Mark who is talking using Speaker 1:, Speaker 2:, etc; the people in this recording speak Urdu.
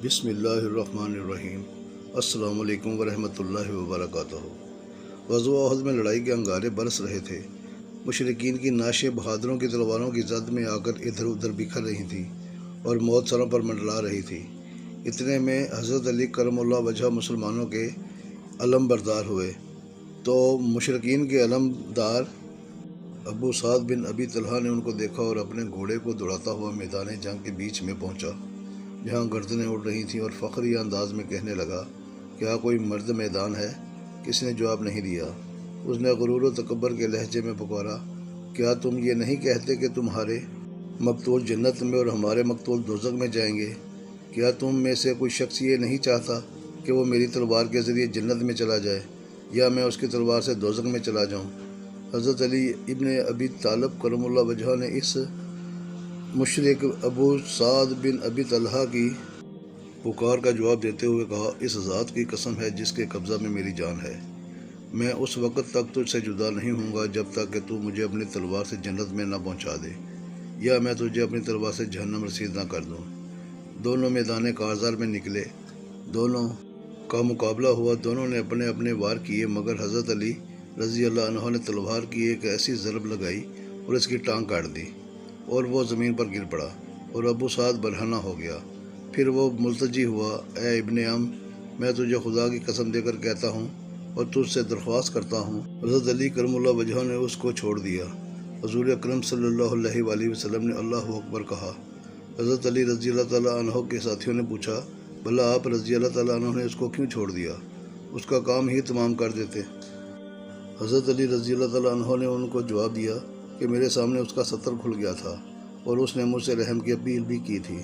Speaker 1: بسم اللہ الرحمن الرحیم۔ السلام علیکم ورحمۃ اللہ وبرکاتہ۔ غزوہ احد میں لڑائی کے انگارے برس رہے تھے۔ مشرکین کی ناشیں بہادروں کی تلواروں کی زد میں آ کر ادھر ادھر بکھر رہی تھیں اور موت سروں پر منڈلا رہی تھی۔ اتنے میں حضرت علی کرم اللہ وجہ مسلمانوں کے علم بردار ہوئے تو مشرکین کے علمدار ابو سعد بن ابی طلحہ نے ان کو دیکھا اور اپنے گھوڑے کو دوڑاتا ہوا میدان جنگ کے بیچ میں پہنچا، جہاں گردنیں اڑ رہی تھیں، اور فخری انداز میں کہنے لگا، کیا کوئی مرد میدان ہے؟ کسی نے جواب نہیں دیا۔ اس نے غرور و تکبر کے لہجے میں پکارا، کیا تم یہ نہیں کہتے کہ تمہارے مقتول جنت میں اور ہمارے مقتول دوزخ میں جائیں گے؟ کیا تم میں سے کوئی شخص یہ نہیں چاہتا کہ وہ میری تلوار کے ذریعے جنت میں چلا جائے یا میں اس کی تلوار سے دوزخ میں چلا جاؤں؟ حضرت علی ابن ابی طالب کرم اللہ وجہ نے اس مشرک ابو سعد بن ابی طلحہ کی پکار کا جواب دیتے ہوئے کہا، اس ذات کی قسم ہے جس کے قبضہ میں میری جان ہے، میں اس وقت تک تجھ سے جدا نہیں ہوں گا جب تک کہ تو مجھے اپنی تلوار سے جنت میں نہ پہنچا دے یا میں تجھے اپنی تلوار سے جہنم رسید نہ کر دوں۔ دونوں میدان کارزار میں نکلے، دونوں کا مقابلہ ہوا، دونوں نے اپنے اپنے وار کیے، مگر حضرت علی رضی اللہ عنہ نے تلوار کی ایک ایسی ضرب لگائی اور اس کی ٹانگ کاٹ دی اور وہ زمین پر گر پڑا اور ابو سعد برہنہ ہو گیا۔ پھر وہ ملتجی ہوا، اے ابن ام، میں تجھے خدا کی قسم دے کر کہتا ہوں اور تجھ سے درخواست کرتا ہوں۔ حضرت علی کرم اللہ وجہ نے اس کو چھوڑ دیا۔ حضور اکرم صلی اللہ علیہ وآلہ وسلم نے اللہ اکبر کہا۔ حضرت علی رضی اللہ تعالیٰ عنہ کے ساتھیوں نے پوچھا، بھلا آپ رضی اللہ تعالیٰ عنہ نے اس کو کیوں چھوڑ دیا؟ اس کا کام ہی تمام کر دیتے۔ حضرت علی رضی اللہ تعالیٰ عنہ نے ان کو جواب دیا کہ میرے سامنے اس کا ستر کھل گیا تھا اور اس نے مجھ سے رحم کی اپیل بھی کی تھی۔